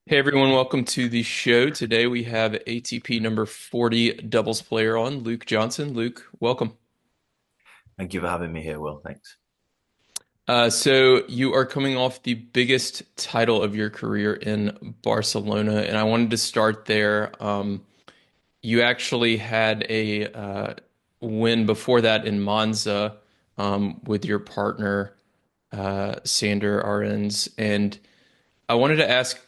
Hey everyone, welcome to the show. Today we have ATP number 40 doubles player on, Luke Johnson. Luke, welcome. Thank you for having me here, Will. Thanks. So you are coming off the biggest title of your career in Barcelona, and I wanted to start there. You actually had a win before that in Monza with your partner, Sander Arends, and I wanted to ask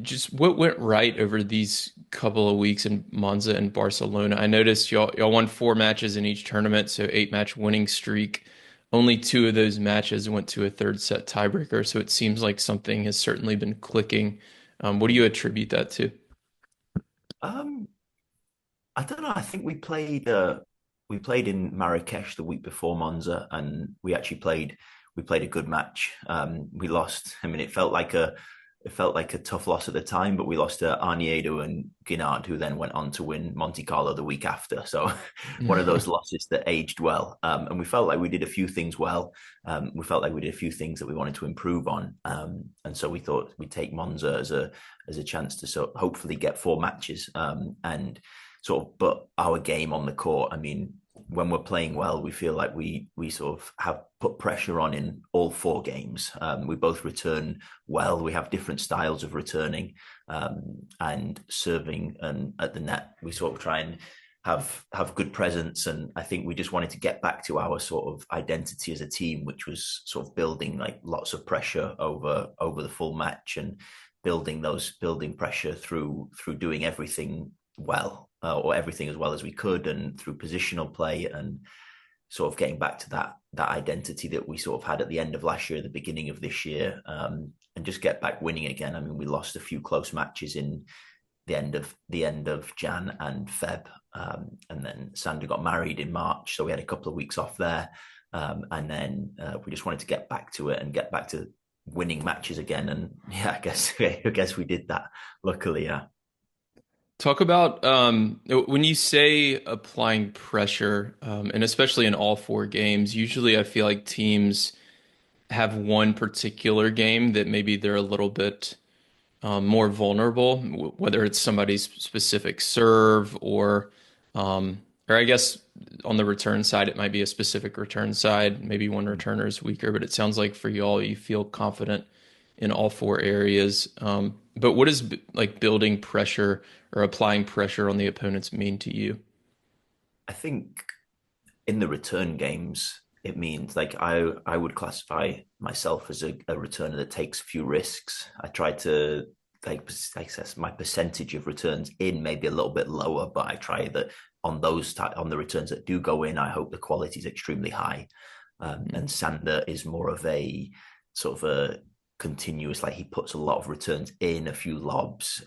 just what went right over these couple of weeks in Monza and Barcelona. I noticed y'all won four matches in each tournament, so eight-match winning streak. Only two of those matches went to a third set tiebreaker, so it seems like something has certainly been clicking. What do you attribute that to? Um, I don't know. I think we played in Marrakesh the week before Monza, and we played a good match. We lost. I mean, it felt like a tough loss at the time, but we lost to Arniedo and Guinard, who then went on to win Monte Carlo the week after. So one of those losses that aged well. And we felt like we did a few things well. We felt like we did a few things that we wanted to improve on. And so we thought we'd take Monza as a chance to hopefully get four matches and sort of put our game on the court. I mean, when we're playing well, we feel like we sort of have put pressure on in all four games. We both return well. We have different styles of returning and serving, and at the net, we sort of try and have good presence. And I think we just wanted to get back to our sort of identity as a team, which was sort of building like lots of pressure over the full match and building pressure through doing everything well or everything as well as we could, and through positional play and sort of getting back to that identity that we sort of had at the end of last year, the beginning of this year, and just get back winning again. I mean, we lost a few close matches in the end of Jan and Feb, and then Sander got married in March, so we had a couple of weeks off there, and then we just wanted to get back to it and get back to winning matches again. And yeah, I guess we did that. Luckily, yeah. Talk about when you say applying pressure, and especially in all four games, usually I feel like teams have one particular game that maybe they're a little bit more vulnerable, whether it's somebody's specific serve or I guess on the return side, it might be a specific return side. Maybe one returner is weaker, but it sounds like for y'all, you feel confident in all four areas. But what does like building pressure or applying pressure on the opponents mean to you? I think in the return games, it means like I would classify myself as a returner that takes a few risks. I try to like my percentage of returns in maybe a little bit lower, but I try that on the returns that do go in, I hope the quality is extremely high. And Sander is more of a sort of a continuous, like he puts a lot of returns in, a few lobs,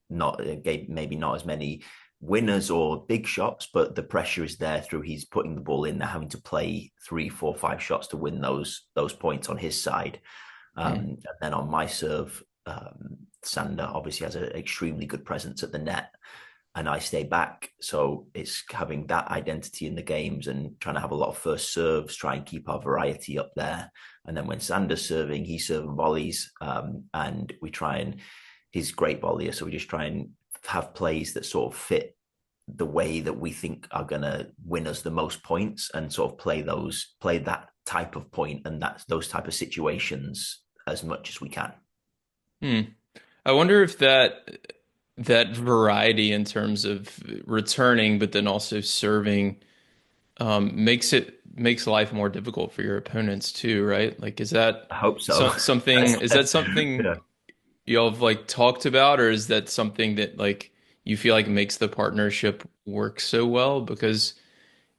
not maybe not as many winners or big shots, but the pressure is there through he's putting the ball in, they're having to play three, four, five shots to win those points on his side. Mm. And then on my serve, Sander obviously has an extremely good presence at the net, and I stay back. So it's having that identity in the games and trying to have a lot of first serves, try and keep our variety up there. And then when Sander's serving, he's serving volleys, and we try and he's a great volleyer, so we just try and have plays that sort of fit the way that we think are going to win us the most points, and sort of play that type of point and that's those type of situations as much as we can. Hmm. I wonder if that variety in terms of returning, but then also serving, makes life more difficult for your opponents too, right? Like, is that I hope so. something? Is that something Yeah. y'all have like talked about, or is that something that like you feel like makes the partnership work so well? Because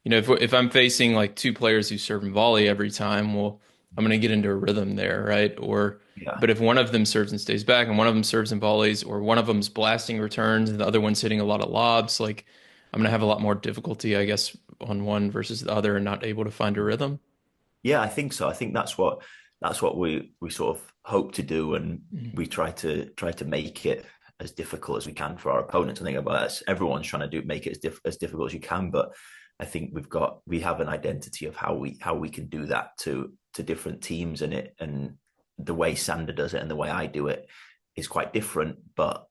if I'm facing like two players who serve and volley every time, well, I'm gonna get into a rhythm there, right? Or Yeah. but if one of them serves and stays back, and one of them serves and volleys, or one of them's blasting returns, and the other one's hitting a lot of lobs, like I'm gonna have a lot more difficulty, I guess, on one versus the other, and not able to find a rhythm. Yeah, I think so. I think that's what we sort of hope to do, and Mm. we try to make it as difficult as we can for our opponents. I think about that. Everyone's trying to make it as difficult as you can, but I think we have an identity of how we can do that to different teams, and the way Sander does it and the way I do it is quite different, but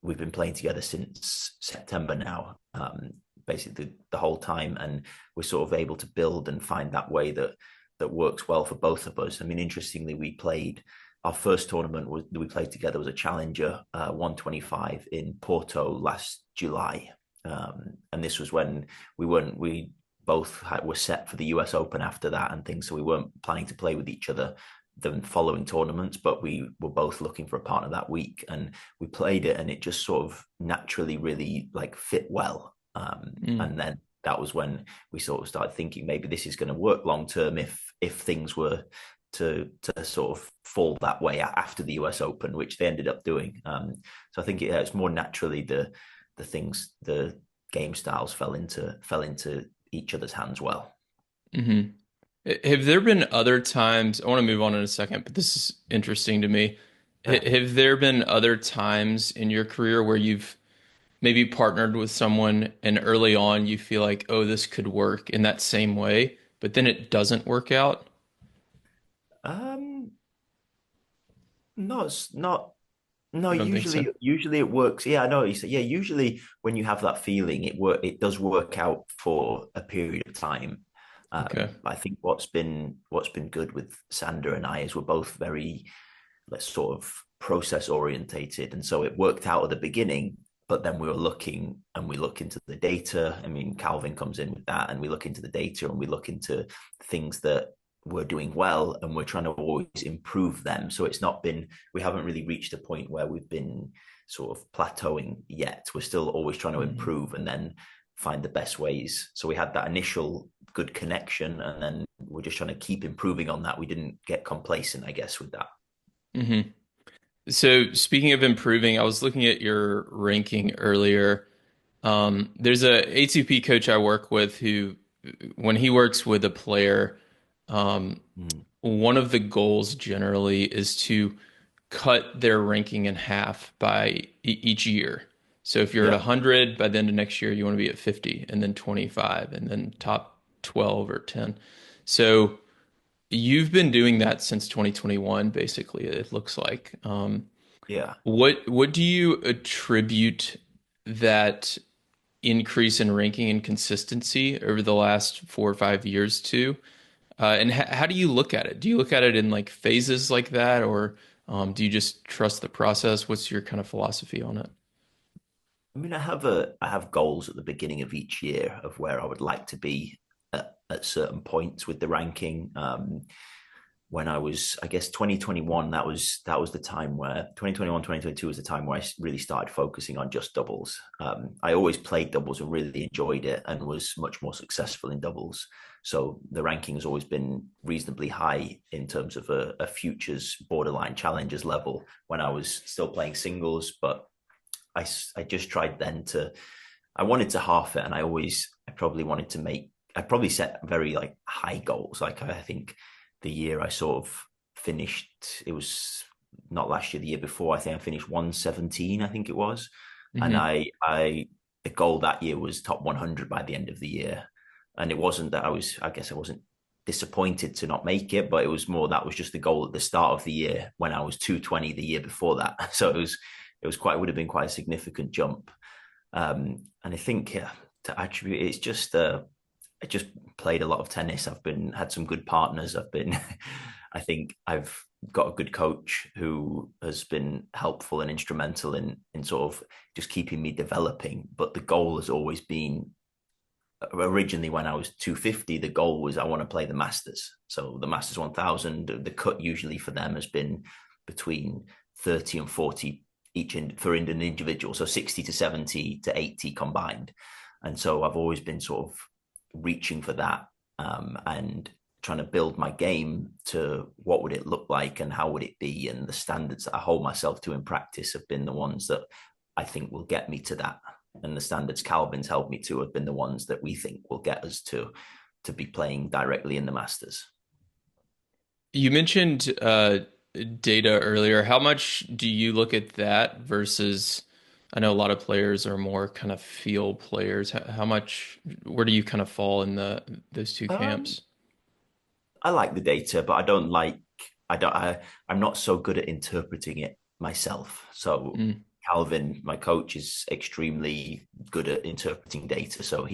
we've been playing together since September now, basically the whole time, and we're sort of able to build and find that way that works well for both of us. I mean, interestingly, we played our first tournament we played together was a Challenger 125 in Porto last July, and this was when we both were set for the US Open after that and things, so we weren't planning to play with each other the following tournaments, but we were both looking for a partner that week, and we played it, and it just sort of naturally really like fit well. Mm. And then that was when we sort of started thinking maybe this is going to work long term if things were to sort of fall that way after the US Open, which they ended up doing. So I think it's more naturally the things the game styles fell into each other's hands well. hmm Have there been other times, I want to move on in a second, but this is interesting to me. Yeah. Have there been other times in your career where you've maybe partnered with someone and early on you feel like, oh, this could work in that same way, but then it doesn't work out? Um, not no, You don't think so? usually it works. Yeah, I know. You said, yeah, usually when you have that feeling, it does work out for a period of time. Okay. I think what's been good with Sander and I is we're both very, let's sort of process orientated, and so it worked out at the beginning. But then we were looking and we look into the data. I mean, Calvin comes in with that, and we look into the data and we look into things that we're doing well, and we're trying to always improve them. So it's not been, we haven't really reached a point where we've been sort of plateauing yet. We're still always trying to hmm improve and then find the best ways. So we had that initial good connection, and then we're just trying to keep improving on that. We didn't get complacent, I guess, with that. hmm So speaking of improving, I was looking at your ranking earlier. There's a ATP coach I work with who, when he works with a player, um, Mm. one of the goals generally is to cut their ranking in half by each year. So if you're at Yeah, 100, by the end of next year, you want to be at 50, and then 25, and then top 12 or 10. So you've been doing that since 2021, basically, it looks like. yeah. What do you attribute that increase in ranking and consistency over the last 4 or 5 years to? And how do you look at it? Do you look at it in like phases like that, or do you just trust the process? What's your kind of philosophy on it? I mean, I have goals at the beginning of each year of where I would like to be at certain points with the ranking. When I was, I guess, 2021, that was the time where 2021, 2022 was the time where I really started focusing on just doubles. I always played doubles and really enjoyed it and was much more successful in doubles. So the ranking has always been reasonably high in terms of a futures borderline challengers level when I was still playing singles. But I just tried then I wanted to half it, and I probably wanted to I probably set very like high goals. Like I think the year I sort of finished, it was not last year, the year before, I think I finished 117, I think it was. And hmm the goal that year was top 100 by the end of the year. And it wasn't that I guess I wasn't disappointed to not make it, but it was more that was just the goal at the start of the year when I was 220 the year before that. So it would have been quite a significant jump. And I think, yeah, to attribute it's just I just played a lot of tennis. I've been had some good partners. I think I've got a good coach who has been helpful and instrumental in sort of just keeping me developing. But the goal has always been, originally when I was 250, the goal was I want to play the Masters. So the Masters 1000, the cut usually for them has been between 30 and 40 for an individual. So 60 to 70 to 80 combined. And so I've always been sort of reaching for that, and trying to build my game to what would it look like and how would it be, and the standards that I hold myself to in practice have been the ones that I think will get me to that, and the standards Calvin's held me to have been the ones that we think will get us to be playing directly in the Masters. You mentioned data earlier. How much do you look at that versus? I know a lot of players are more kind of feel players. How much? Where do you kind of fall in the those two um camps? I like the data, but I don't I'm not so good at interpreting it myself. So Mm, Calvin, my coach, is extremely good at interpreting data. So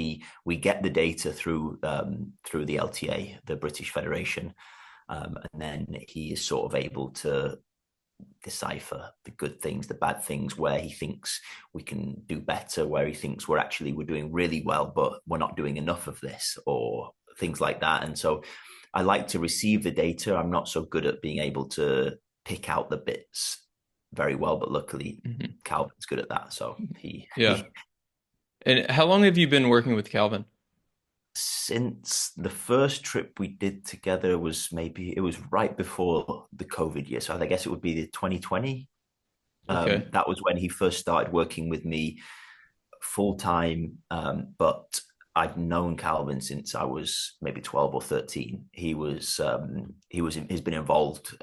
we get the data through the LTA, the British Federation, and then he is sort of able to decipher the good things, the bad things, where he thinks we can do better, where he thinks we're doing really well, but we're not doing enough of this, or things like that. And so I like to receive the data. I'm not so good at being able to pick out the bits very well, but luckily mhm. Calvin's good at that. So Yeah. he And how long have you been working with Calvin? since the first trip we did together was maybe it was right before the COVID year. So I guess it would be the 2020. Okay. That was when he first started working with me full time. But I've known Calvin since I was maybe 12 or 13. He's been involved.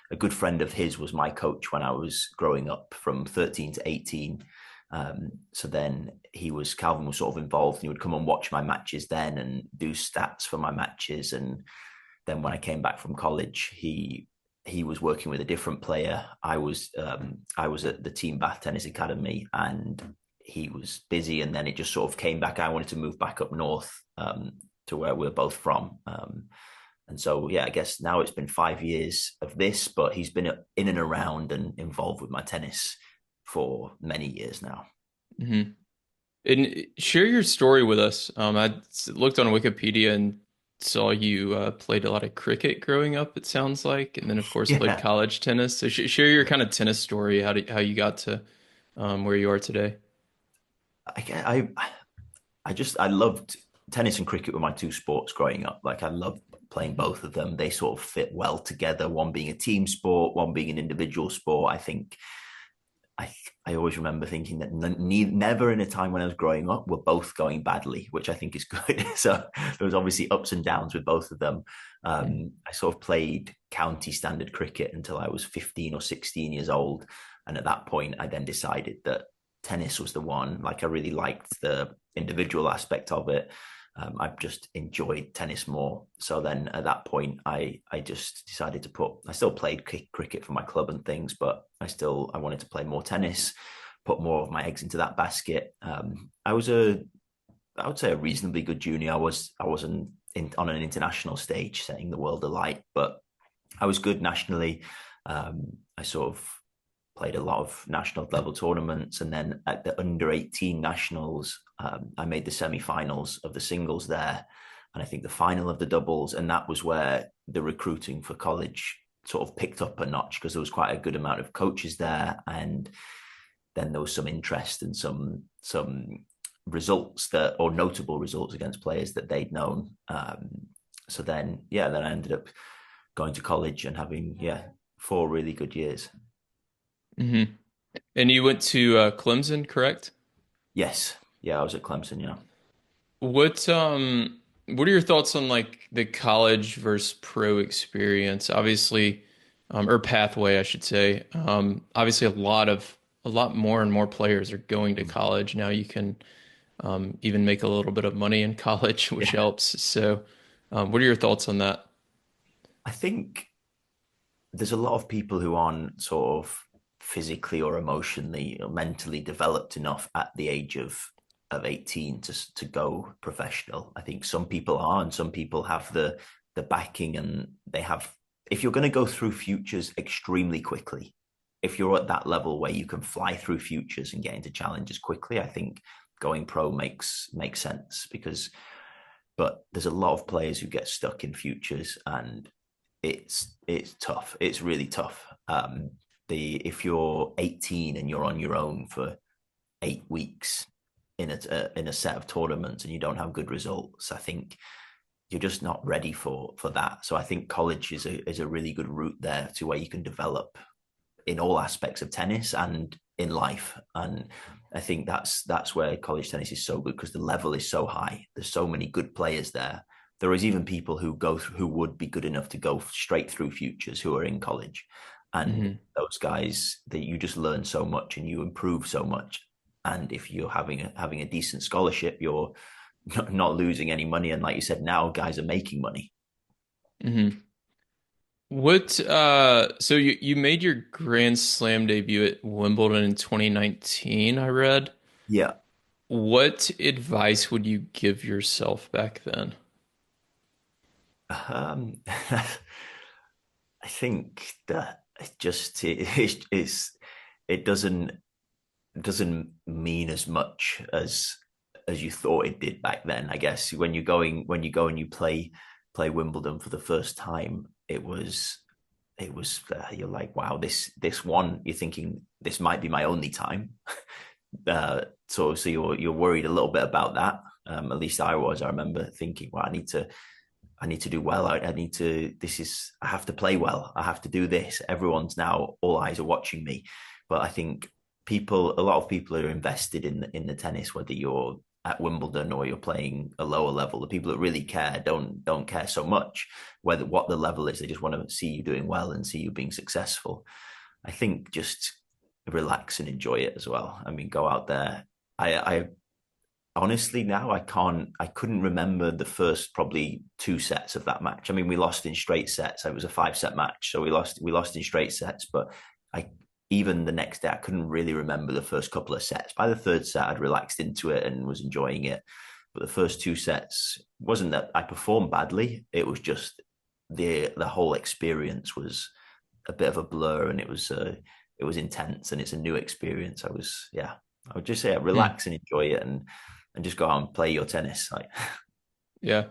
A good friend of his was my coach when I was growing up from 13 to 18. So then Calvin was sort of involved, and he would come and watch my matches then and do stats for my matches. And then when I came back from college, he was working with a different player. I was at the Team Bath Tennis Academy, and he was busy. And then it just sort of came back. I wanted to move back up north, to where we're both from. And so, yeah, I guess now it's been 5 years of this, but he's been in and around and involved with my tennis for many years now. Hmm. And share your story with us. I looked on Wikipedia and saw you played a lot of cricket growing up, it sounds like, and then of course played Yeah, college tennis. So share your kind of tennis story, how you got to where you are today. I loved tennis and cricket were my two sports growing up. Like I loved playing Hmm. both of them. They sort of fit well together. One being a team sport, one being an individual sport. I I always remember thinking that never in a time when I was growing up were both going badly, which I think is good. So there was obviously ups and downs with both of them. I sort of played county standard cricket until I was 15 or 16 years old, and at that point, I then decided that tennis was the one. Like I really liked the individual aspect of it. I've just enjoyed tennis more. So then at that point, I just decided to I still played cricket for my club and things, but I wanted to play more tennis, put more of my eggs into that basket. I would say a reasonably good junior. I wasn't on an international stage setting the world alight, but I was good nationally. I sort of played a lot of national level tournaments, and then at the under 18 nationals, I made the semi-finals of the singles there, and I think the final of the doubles, and that was where the recruiting for college sort of picked up a notch because there was quite a good amount of coaches there, and then there was some interest and some results that or notable results against players that they'd known. So then, yeah, then I ended up going to college and having 4 really good years. Hmm. And you went to Clemson, correct? Yes, yeah, I was at Clemson. Yeah, What what are your thoughts on like the college versus pro experience? Obviously, or pathway, I should say. Obviously, a lot more and more players are going to college now. You can even make a little bit of money in college, which yeah. helps. So, what are your thoughts on that? I think there's a lot of people who aren't sort of physically or emotionally or mentally developed enough at the age of 18 to go professional. I think some people are, and some people have the backing, and they have. If you're going to go through futures extremely quickly, if you're at that level where you can fly through futures and get into challenges quickly, I think going pro makes sense. But there's a lot of players who get stuck in futures, and it's tough. It's really tough. The If you're 18 and you're on your own for 8 weeks in a set of tournaments and you don't have good results, I think you're just not ready for that. So I think college is a really good route there to where you can develop in all aspects of tennis and in life. And I think that's where college tennis is so good because the level is so high. There's so many good players there. There is even people who would be good enough to go straight through futures who are in college, and Hmm. those guys that you just learn so much and you improve so much. And if you're having a decent scholarship, you're not losing any money. And like you said, now guys are making money. Hmm. What so you made your Grand Slam debut at Wimbledon in 2019, I read. Yeah. What advice would you give yourself back then? I think that it doesn't mean as much as you thought it did back then. I guess when you go and you play Wimbledon for the first time, it was you're like, wow, this one, you're thinking this might be my only time. So you're worried a little bit about that. At least I was. I remember thinking, well, I need to do well. I need to, I have to play well. I have to do this. Everyone's now, all eyes are watching me. But I think a lot of people are invested in the tennis, whether you're at Wimbledon or you're playing a lower level. The people that really care don't care so much whether what the level is. They just want to see you doing well and see you being successful. I think just relax and enjoy it as well. I mean, go out there. I honestly now I couldn't remember the first probably two sets of that match. I mean, we lost in straight sets. It was a 5 set match, so we lost in straight sets. But I even the next day I couldn't really remember the first couple of sets. By the third set, I'd relaxed into it and was enjoying it. But the first two sets wasn't that I performed badly. It was just the whole experience was a bit of a blur, and it was intense, and it's a new experience. I would just say Hmm. relax and enjoy it, and just go out and play your tennis. Like, Yeah.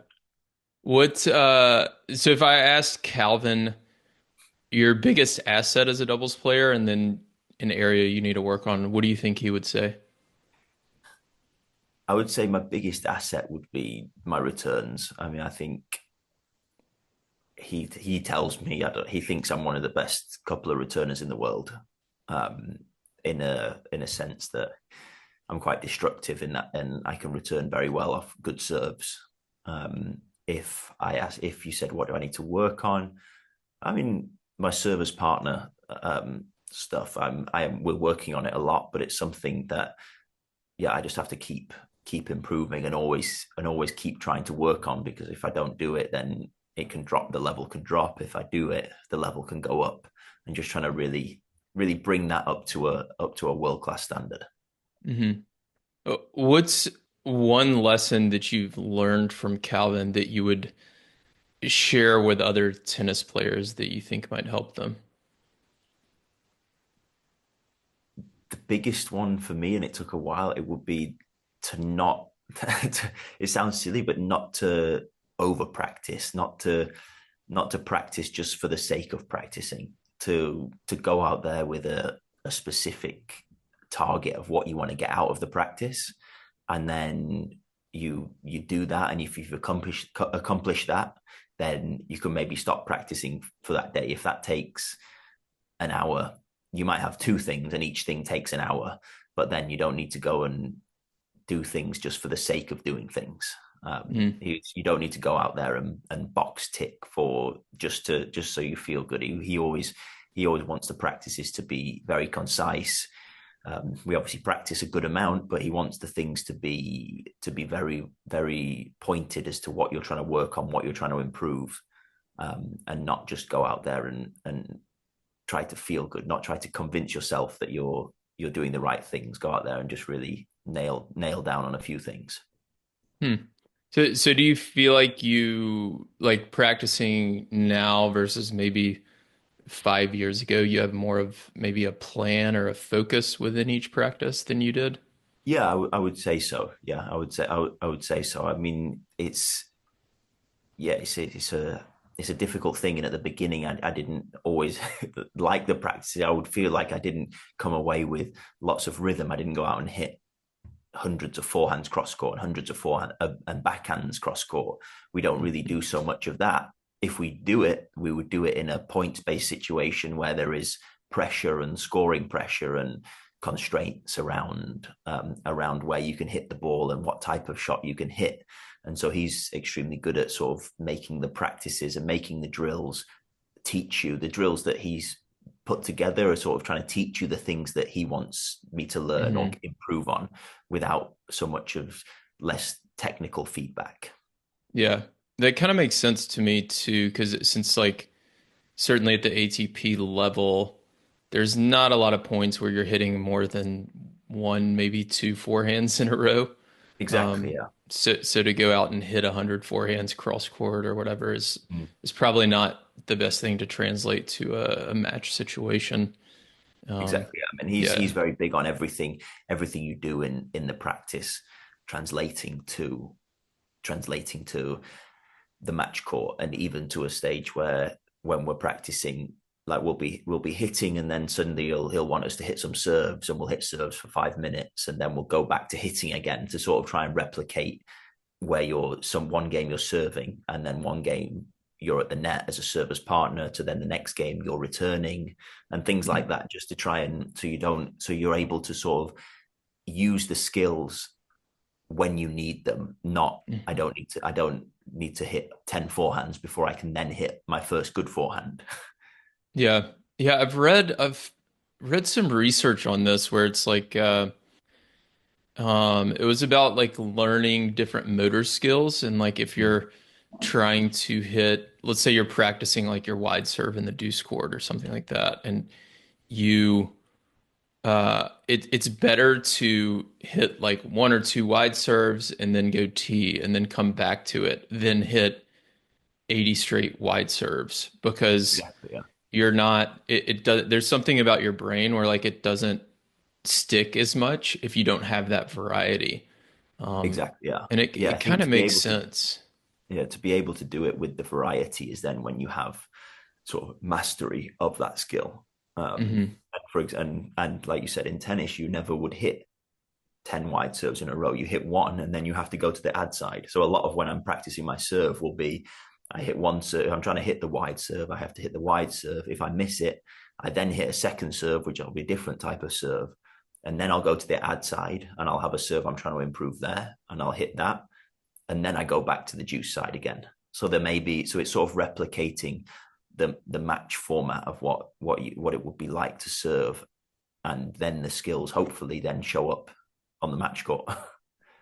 What so if I asked Calvin your biggest asset as a doubles player and then an area you need to work on, what do you think he would say? I would say my biggest asset would be my returns. I mean, I think he tells me he thinks I'm one of the best couple of returners in the world. Um, in a sense that I'm quite destructive in that, and I can return very well off good serves. If you said what do I need to work on, I mean, my service partner stuff. We're working on it a lot, but it's something that yeah, I just have to keep improving and always keep trying to work on, because if I don't do it, then it can drop. The level can drop. If I do it, the level can go up. And just trying to really bring that up to a world class standard. Hmm. What's one lesson that you've learned from Calvin that you would share with other tennis players that you think might help them? The biggest one for me, and it took a while, it would be to not. It sounds silly, but not to over practice, not to practice just for the sake of practicing. To go out there with a specific target of what you want to get out of the practice, and then you do that, and if you've accomplished that, then you can maybe stop practicing for that day. If that takes an hour, you might have two things and each thing takes an hour, but then you don't need to go and do things just for the sake of doing things. Mm-hmm. You don't need to go out there and box tick for just so you feel good. He always wants the practices to be very concise. We obviously practice a good amount, but he wants the things to be very very pointed as to what you're trying to work on, what you're trying to improve, and not just go out there and try to feel good, not try to convince yourself that you're doing the right things. Go out there and just really nail down on a few things. Hmm. So do you feel like you like practicing now versus maybe 5 years ago, you have more of maybe a plan or a focus within each practice than you did? Yeah, I would say so. Yeah, I would say so. I mean, yeah, it's a difficult thing, and at the beginning, I didn't always like the practices. I would feel like I didn't come away with lots of rhythm. I didn't go out and hit hundreds of forehands cross court and hundreds of forehand and backhands cross court. We don't really do so much of that. If we do it, we would do it in a points based situation where there is pressure and scoring pressure and constraints around where you can hit the ball and what type of shot you can hit. And so he's extremely good at sort of making the practices and making the drills teach you the drills that he's put together are sort of trying to teach you the things that he wants me to learn or Hmm. improve on without so much of less technical feedback. Yeah, that kind of makes sense to me too, because since like certainly at the ATP level, there's not a lot of points where you're hitting more than one, maybe two forehands in a row. Exactly. Um, Yeah. so to go out and hit 100 forehands cross court or whatever Mm. is probably not the best thing to translate to a match situation. Um, Exactly. I mean, he's yeah. very big on everything you do in the practice translating to the match court, and even to a stage where when we're practicing, like we'll be hitting, and then suddenly he'll want us to hit some serves, and we'll hit serves for 5 minutes, and then we'll go back to hitting again to sort of try and replicate where you're some one game you're serving, and then one game you're at the net as a service partner, to then the next game you're returning, and things like that, just to try and so you're able to sort of use the skills when you need them. Not Mhm. I don't need to hit 10 forehands before I can then hit my first good forehand. Yeah. Yeah, I've read some research on this where it's like it was about like learning different motor skills and like if you're trying to hit, let's say you're practicing like your wide serve in the deuce court or something like that, and you it's better to hit like one or two wide serves and then go tee and then come back to it than hit 80 straight wide serves because Exactly. Yeah. you're not it does there's something about your brain where like it doesn't stick as much if you don't have that variety. Um, Exactly. Yeah. and Yeah. I it kind think of to be makes able to sense. to be able to do it with the variety is then when you have sort of mastery of that skill. Hmm. And like you said, in tennis, you never would hit 10 wide serves in a row. You hit one and then you have to go to the ad side. So a lot of when I'm practicing my serve will be I hit one serve, I'm trying to hit the wide serve. I have to hit the wide serve. If I miss it, I then hit a second serve, which will be a different type of serve. And then I'll go to the ad side and I'll have a serve I'm trying to improve there and I'll hit that. And then I go back to the juice side again. So there may be, so it's sort of replicating the match format of what it would be like to serve, and then the skills hopefully then show up on the match court.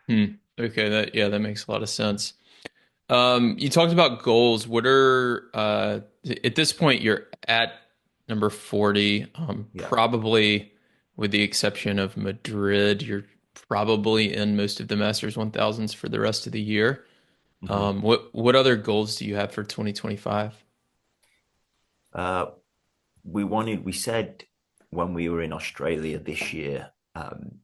Hmm. Okay, that yeah, that makes a lot of sense. You talked about goals. What are at this point you're at number 40, Yeah. probably with the exception of Madrid, you're probably in most of the Masters 1000s for the rest of the year. Mm-hmm. What other goals do you have for 2025? Uh, we said when we were in Australia this year,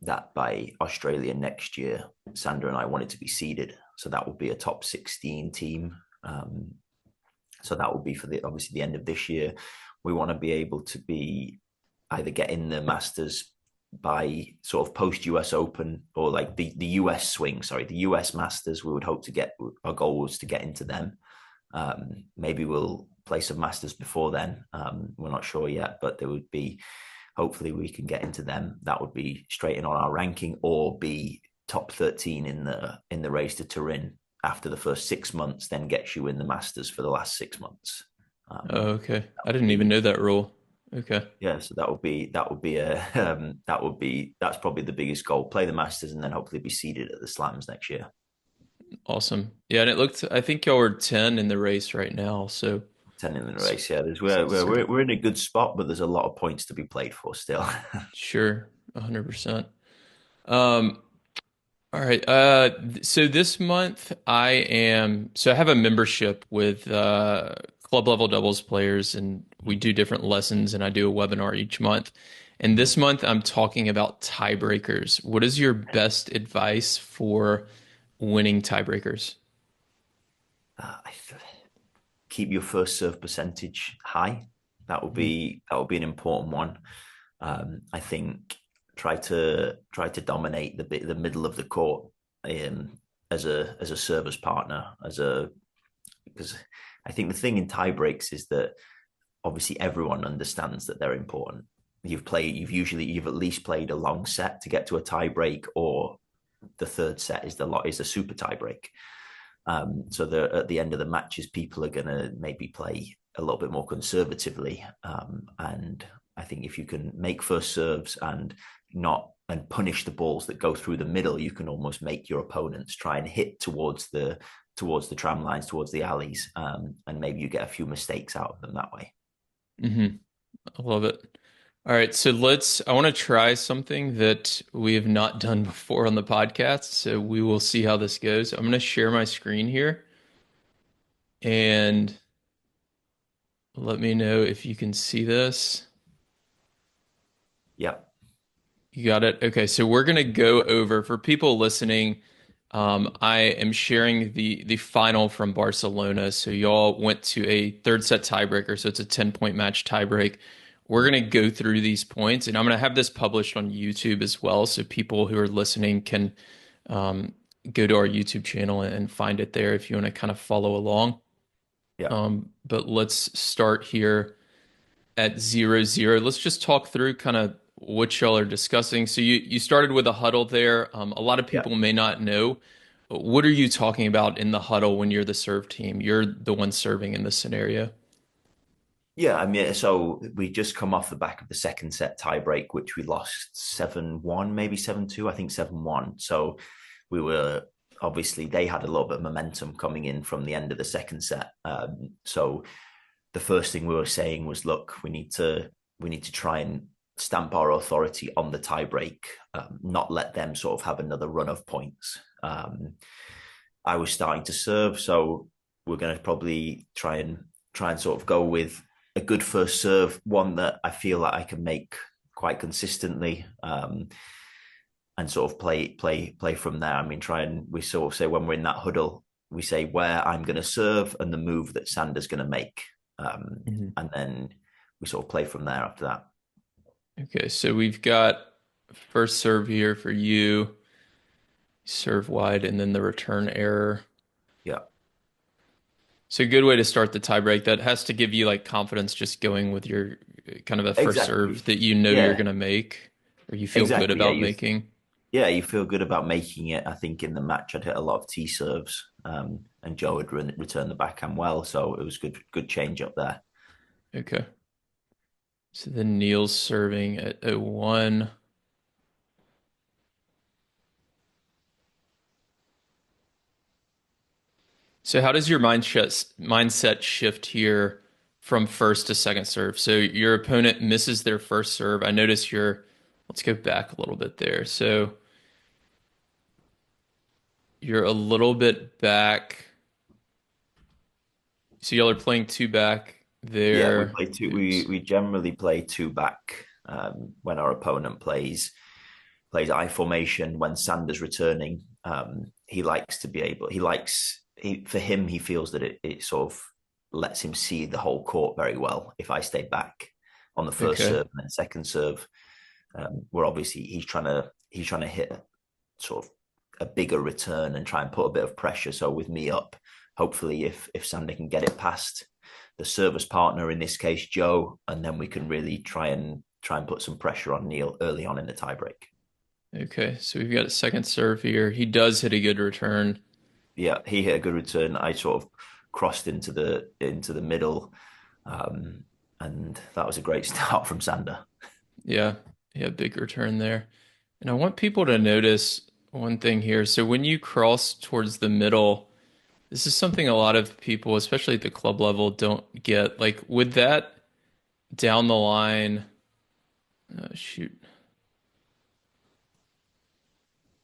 that by Australia next year, Sander and I wanted to be seeded. So that would be a top 16 team. So that will be for the obviously the end of this year. We want to be able to be either get in the Masters by sort of post US Open, or like the US swing, sorry, the US Masters. We would hope to get, our goal was to get into them. Maybe we'll play some Masters before then. We're not sure yet, but there would be, hopefully we can get into them. That would be straight in on our ranking, or be top 13 in the race to Turin after the first 6 months, then gets you in the Masters for the last 6 months. Oh, okay. That I would didn't even be know that rule. Okay. Yeah, so that's probably the biggest goal. Play the Masters and then hopefully be seeded at the Slams next year. Awesome. Yeah, and it looked, I think y'all are 10 in the race right now. So, 10 in the s- race. Yeah, so we're in a good spot, but there's a lot of points to be played for still. sure, 100%. Um, all right. So this month so I have a membership with club level doubles players, and we do different lessons, and I do a webinar each month. And this month I'm talking about tiebreakers. What is your best advice for winning tiebreakers? I keep your first serve percentage high. That will be an important one. I think try to dominate the middle of the court, as a service partner, because I think the thing in tie breaks is that obviously everyone understands that they're important. You've at least played a long set to get to a tie break, or the third set is a super tie break. So at the end of the matches, people are going to maybe play a little bit more conservatively. And I think if you can make first serves and punish the balls that go through the middle, you can almost make your opponents try and hit towards the tram lines, towards the alleys, and maybe you get a few mistakes out of them that way. hmm I love it. All right, so I want to try something that we have not done before on the podcast. So we will see how this goes. I'm going to share my screen here and let me know if you can see this. Yeah, You got it. Okay, so we're gonna go over for people listening. I am sharing the final from Barcelona. So y'all went to a third set tiebreaker, so it's a 10-point match tiebreak. We're gonna go through these points, and I'm gonna have this published on YouTube as well, so people who are listening can um, go to our YouTube channel and find it there if you want to kind of follow along. yeah, But let's start here at 0-0. Let's just talk through kind of what y'all are discussing. So you started with a huddle there. A lot of yeah. people may not know. What are you talking about in the huddle when you're the serve team? You're the one serving in this scenario. Yeah, I mean, so we just come off the back of the second set tiebreak, which we lost 7-1, maybe 7-2, I think 7-1. So we were obviously they had a little bit of momentum coming in from the end of the second set. So the first thing we were saying was, look, we need to try and stamp our authority on the tiebreak, not let them sort of have another run of points. I was starting to serve, so we're going to probably try and sort of go with a good first serve, one that I feel like I can make quite consistently, and sort of play from there. I mean, we sort of say when we're in that huddle, we say where I'm going to serve and the move that Sander's going to make, Mhm. and then we sort of play from there after that. Okay, so we've got first serve here for you, serve wide, and then the return error. Yeah, So a good way to start the tiebreak. That has to give you like confidence just going with your kind of a first exactly. serve that you know you're Yeah, gonna make or you feel good exactly. about making. You feel good about making it. I think in the match I'd hit a lot of tee serves, and Joe had returned the backhand well, so it was good change up there. Okay. So then Neil's serving at 0-1. So how does your mindset shift here from first to second serve? So your opponent misses their first serve. I notice let's go back a little bit there. So you're a little bit back. So y'all are playing two back Yeah, we there. play two. We Oops. we generally play two back, when our opponent plays I formation when Sander's returning. He likes to be able. For him, he feels that it sort of lets him see the whole court very well. If I stay back on the first Okay. serve and then second serve, where obviously he's trying to hit sort of a bigger return and try and put a bit of pressure. So with me up, hopefully if Sander can get it past the service partner, in this case Joe, and then we can really try and put some pressure on Neil early on in the tiebreak. Okay. So we've got a second serve here. He does hit a good return. Yeah, he hit a good return. I sort of crossed into the middle, um, and that was a great start from Sander. Yeah. Yeah, big return there. And I want people to notice one thing here. So when you cross towards the middle, this is something a lot of people, especially at the club level, don't get. Like with that down the line, shoot,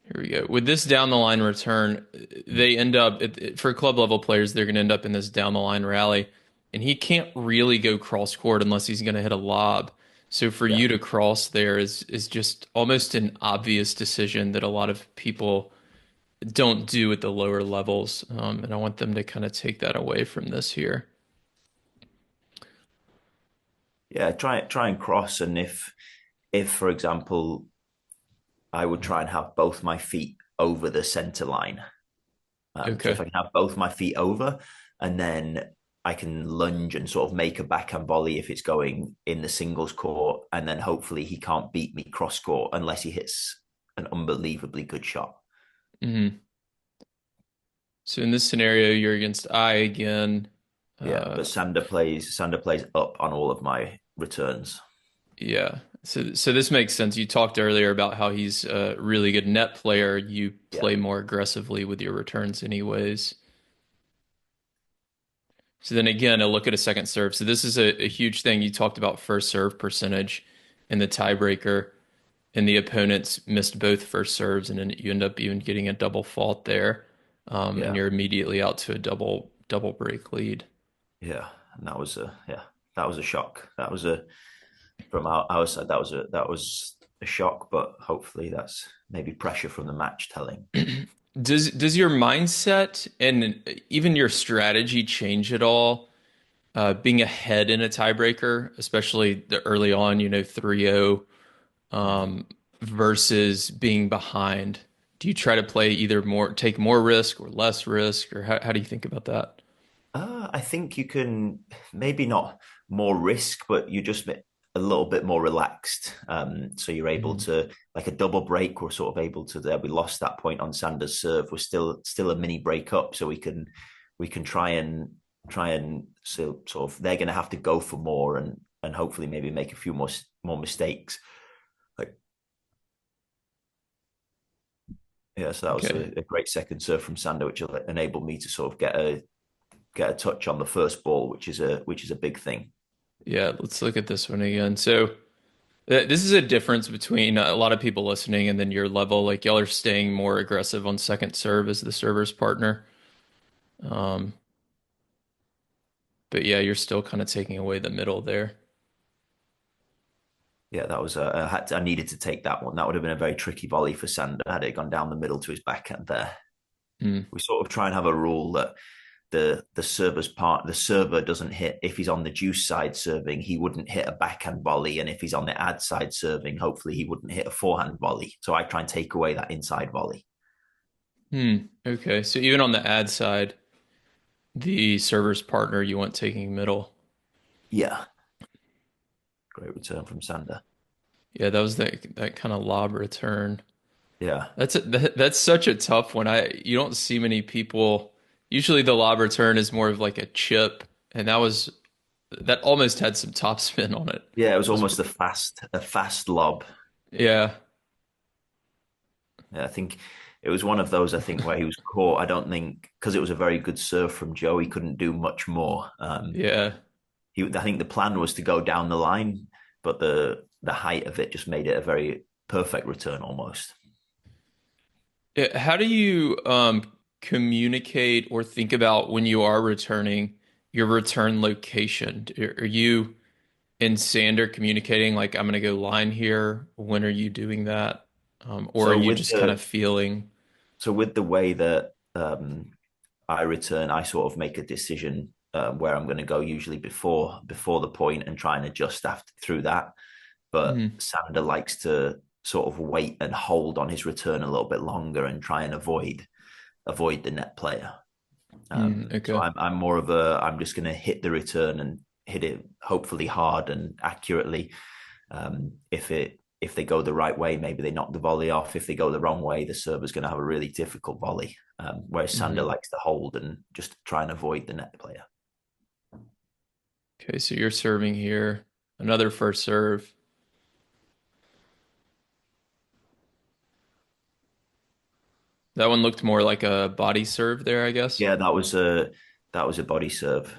here we go. With this down the line return, they end up for club level players, they're going to end up in this down the line rally, and he can't really go cross court unless he's going to hit a lob. So for Yeah, you to cross there is just almost an obvious decision that a lot of people don't do at the lower levels. And I want them to kind of take that away from this here. yeah. Try and cross, and if for example I would try and have both my feet over the center line. So if Okay. I can have both my feet over, and then I can lunge and sort of make a backhand volley if it's going in the singles court, and then hopefully he can't beat me cross court unless he hits an unbelievably good shot. hmm So in this scenario, you're against I again. Yeah, Uh, but Sander plays up on all of my returns. yeah. So this makes sense. You talked earlier about how he's a really good net player. You Yeah, play more aggressively with your returns anyways. So then again, a look at a second serve. So this is a huge thing. You talked about first serve percentage in the tiebreaker, and the opponents missed both first serves, and then you end up even getting a double fault there, and Yeah, you're immediately out to a double break lead. yeah, and that was a shock. That was a from our side that was a shock, but hopefully that's maybe pressure from the match telling. Does your mindset and even your strategy change at all? Being ahead in a tiebreaker, especially the early on, 3-0, Mhm. versus being behind. Do you try to play either more, take more risk or less risk, or how do you think about that? I think you can maybe not more risk, but you just a little bit more relaxed. So you're able Mm. to like a double break. We're sort of able to there. We lost that point on Sanders' serve. We're still a mini break up, so we can try and so sort of they're going to have to go for more and hopefully maybe make a few more mistakes. Like yeah, so that was Okay. a great second serve from Sander, which enabled me to sort of get a touch on the first ball, which is a big thing. Yeah, let's look at this one again. So this is a difference between a lot of people listening and then your level. Like y'all are staying more aggressive on second serve as the server's partner. Um, but yeah, you're still kind of taking away the middle there. Yeah, that was I needed to take that one. That would have been a very tricky volley for Sander had it gone down the middle to his backhand there. Mm. We sort of try and have a rule that the server doesn't hit if he's on the juice side serving, he wouldn't hit a backhand volley, and if he's on the ad side serving, hopefully he wouldn't hit a forehand volley. So I try and take away that inside volley. Hmm. Okay. So even on the ad side, the server's partner, you want taking middle. Yeah, great return from Sander. Yeah, that was that kind of lob return. Yeah, That's such a tough one. You don't see many people. Usually the lob return is more of like a chip, and that almost had some topspin on it. yeah, it was It was almost a fast lob. yeah, Yeah, I think it was one of those. I think where he was caught. I don't think because it was a very good serve from Joe, he couldn't do much more. yeah. I think the plan was to go down the line, but the height of it just made it a very perfect return almost. How do you communicate or think about when you are returning your return location? Are you in Sander communicating like I'm gonna go line here? When are you doing that? Or are So you with just kind of the feeling? with the way that I return, I sort of make a decision where I'm going to go usually before the point and try and adjust after through that. But Mm, Sander likes to sort of wait and hold on his return a little bit longer and try and avoid the net player. So okay. I'm more of a I'm just going to hit the return and hit it hopefully hard and accurately. If they go the right way, maybe they knock the volley off. If they go the wrong way, the server's going to have a really difficult volley. Whereas Sander Hmm. likes to hold and just try and avoid the net player. Okay, so you're serving here. Another first serve. That one looked more like a body serve there, I guess. Yeah, that was a body serve.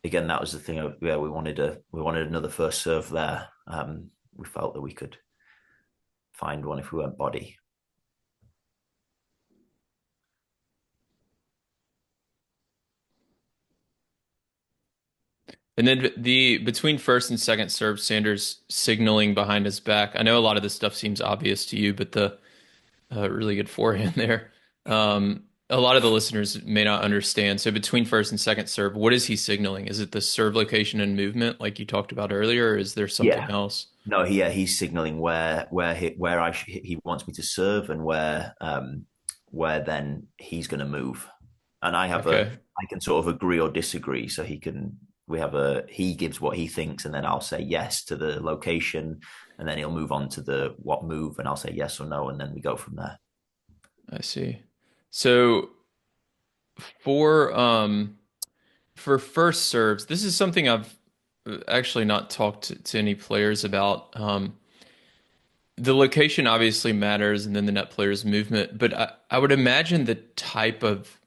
Again, that was the thing. Yeah, we wanted another first serve there. We felt that we could find one if we went body. And then the between first and second serve, Sanders signaling behind his back. I know a lot of this stuff seems obvious to you, but the really good forehand there. A lot of the listeners may not understand. So between first and second serve, what is he signaling? Is it the serve location and movement, like you talked about earlier, or is there something Yeah, else? no, he's signaling where he wants me to serve and where then he's going to move, and Okay. I can sort of agree or disagree. So he gives what he thinks, and then I'll say yes to the location, and then he'll move on to the what move, and I'll say yes or no, and then we go from there. I see. So for um for first serves, this is something I've actually not talked to any players about. The location obviously matters, and then the net player's movement, but I would imagine the type of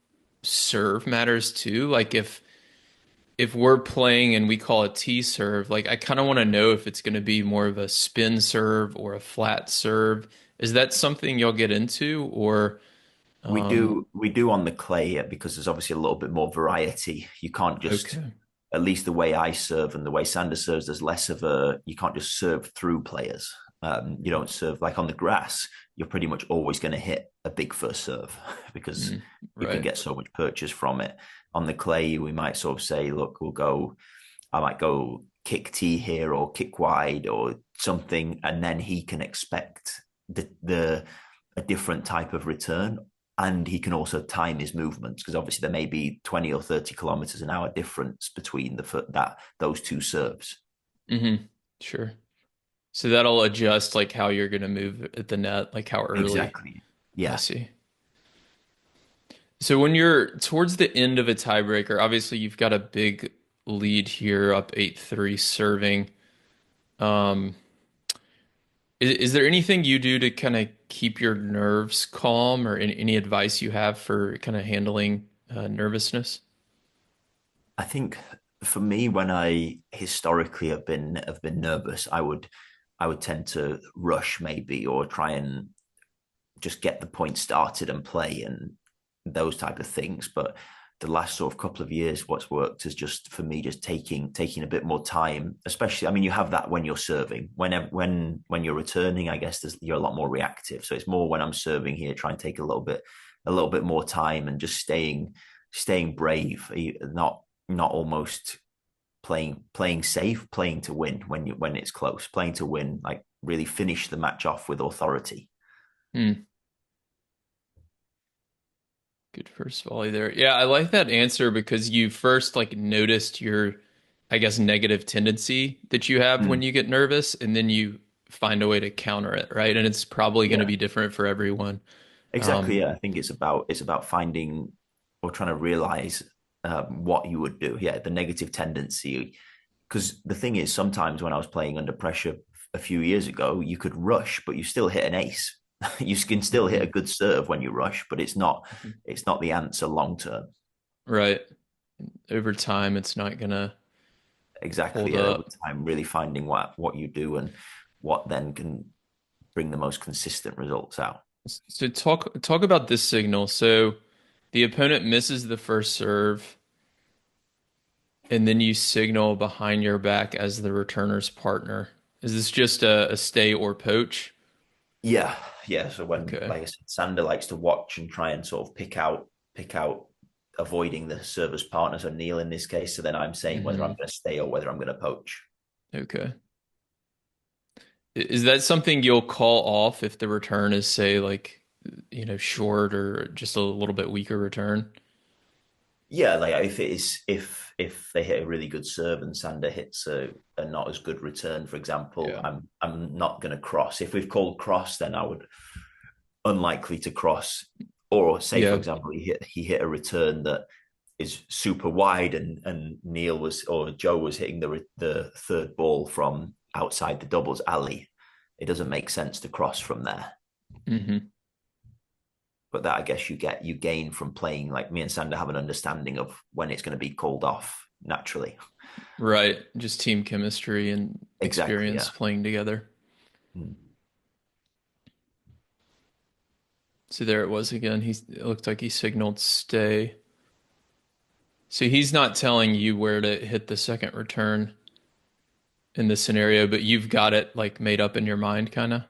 serve matters too. Like if if we're playing and we call a T serve, like I kind of want to know if it's going to be more of a spin serve or a flat serve. Is that something you'll get into or We do on the clay because there's obviously a little bit more variety. You can't just, okay. at least the way I serve and the way Sander serves, there's less of a, you can't just serve through players. You don't serve like on the grass. You're pretty much always going to hit a big first serve because Mm, you can right. get so much purchase from it. On the clay, we might sort of say, look, I might go kick T here or kick wide or something, and then he can expect the a different type of return, and he can also time his movements because obviously there may be 20 or 30 kilometers an hour difference between that those two serves. Hmm. Sure. So that'll adjust like how you're going to move at the net, like how early. Exactly. I Yeah. see. So when you're towards the end of a tiebreaker, obviously you've got a big lead here, up 8-3 serving. Um, is there anything you do to kind of keep your nerves calm or any advice you have for kind of handling nervousness? I think for me, when I historically have been nervous, I would tend to rush maybe or try and just get the point started and play and those type of things. But the last sort of couple of years, what's worked is just for me just taking a bit more time. Especially, I mean, you have that when you're serving. When you're returning, I guess you're a lot more reactive. So it's more when I'm serving here, try and take a little bit more time and just staying brave, not almost playing safe, playing to win when it's close, playing to win, like really finish the match off with authority. Hmm. Good first volley there. Yeah, I like that answer because you first like noticed your, I guess, negative tendency that you have when Mm, you get nervous, and then you find a way to counter it, right? And it's probably going to yeah. be different for everyone. Exactly. Um, Yeah, I think it's about finding or trying to realize what you would do. Yeah, the negative tendency. Because the thing is, sometimes when I was playing under pressure a few years ago, you could rush, but you still hit an ace. You can still hit a mhm, good serve when you rush, but it's not mhm. it's not the answer long term. Right. Over time, it's not gonna Exactly. hold Yeah, over up. time, really finding what you do and what then can bring the most consistent results out. So talk about this signal. So the opponent misses the first serve, and then you signal behind your back as the returner's partner. Is this just a stay or poach? Yeah, yeah. So when, Okay. like I said, Sander likes to watch and try and sort of pick out avoiding the server's partner, so Neil in this case. So then I'm saying whether I'm Hmm. going to stay or whether I'm going to poach. Okay. Is that something you'll call off if the return is, say, like, short or just a little bit weaker return? Yeah, like if they hit a really good serve and Sander hits a not as good return, for example, Yeah. I'm not going to cross. If we've called cross, then I would unlikely to cross. Or say, for Yeah. example, he hit a return that is super wide, and Neil was or Joe was hitting the third ball from outside the doubles alley. It doesn't make sense to cross from there. Hmm. But that I guess you gain from playing. Like me and Sander have an understanding of when it's going to be called off naturally. Right. Just team chemistry and Exactly. experience Yeah. playing together. Mm. So there it was again. It looked like he signaled stay. So he's not telling you where to hit the second return in this scenario, but you've got it like made up in your mind, kind of.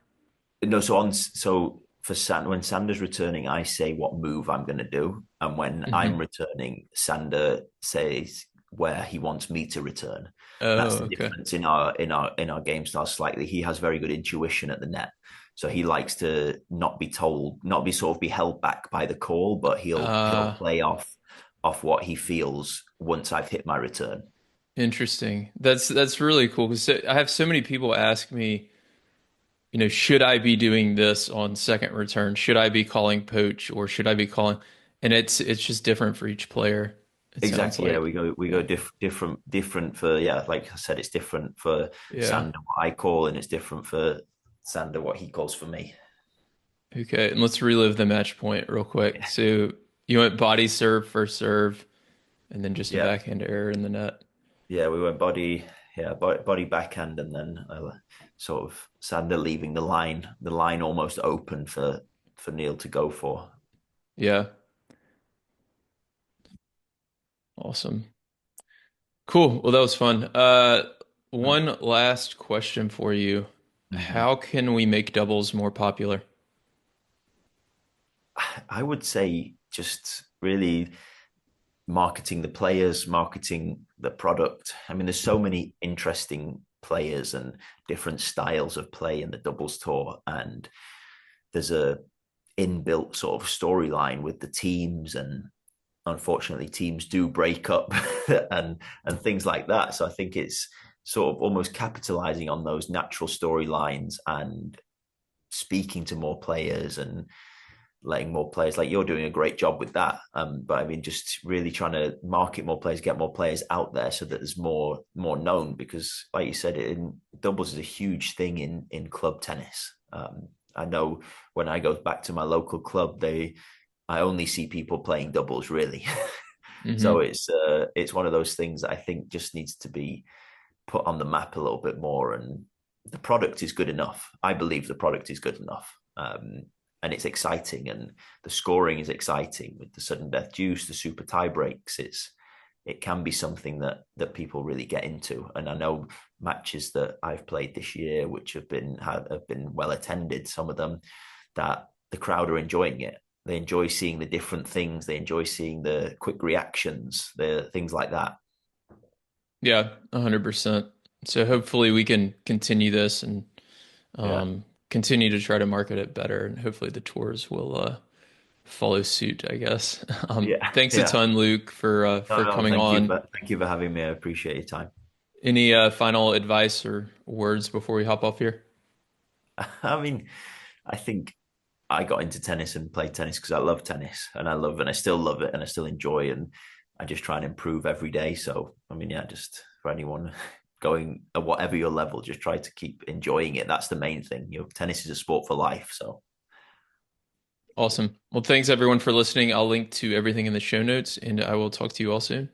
No, so for when Sander's returning, I say what move I'm going to do, and when I'm Hmm. returning, Sander says where he wants me to return. That's Oh, the okay. difference in our game style slightly. He has very good intuition at the net, so he likes to not be told, not be sort of be held back by the call, but he'll Uh, play off what he feels once I've hit my return. Interesting. That's really cool because I have so many people ask me, should I be doing this on second return? Should I be calling poach or should I be calling? And it's just different for each player. It sounds Exactly. Yeah, like. we go Yeah. different for, yeah. Like I said, it's different for Yeah. Sander what I call, and it's different for Sander what he calls for me. Okay. And let's relive the match point real quick. So you went body serve, first serve. and then just a Yeah, backhand error in the net. yeah, we went body backhand, and then sort of Sander leaving the line almost open for Neil to go for. Yeah, awesome. Cool. Well, that was fun. Mm. One last question for you. Mm-hmm. How can we make doubles more popular? I would say just really marketing the players, marketing the product. I mean, there's so many interesting players and different styles of play in the doubles tour, and there's a inbuilt sort of storyline with the teams, and unfortunately teams do break up and things like that. So I think it's sort of almost capitalizing on those natural storylines and speaking to more players and letting more players, like you're doing a great job with that. But I mean, just really trying to market more players, get more players out there so that there's more known. Because, like you said, in doubles is a huge thing in club tennis. I know when I go back to my local club, I only see people playing doubles really. So Hmm. it's one of those things that I think just needs to be put on the map a little bit more. And the product is good enough. I believe the product is good enough. And it's exciting, and the scoring is exciting with the sudden death deuce, the super tie breaks. It can be something that people really get into. And I know matches that I've played this year, which have been well attended, some of them, that the crowd are enjoying it. They enjoy seeing the different things. They enjoy seeing the quick reactions, the things like that. Yeah, 100%. So hopefully we can continue this and Yeah, continue to try to market it better, and hopefully the tours will follow suit, I guess. yeah, Thanks a yeah. ton, Luke, No, for no, coming thank you, on. but thank you for having me. I appreciate your time. Any final advice or words before we hop off here? I mean, I think I got into tennis and played tennis because I love tennis, and I still love it, and I still enjoy, and I just try and improve every day. So, I mean, yeah, just for anyone going at whatever your level, just try to keep enjoying it. That's the main thing. Tennis is a sport for life. So, Awesome. Well, thanks everyone for listening. I'll link to everything in the show notes, and I will talk to you all soon.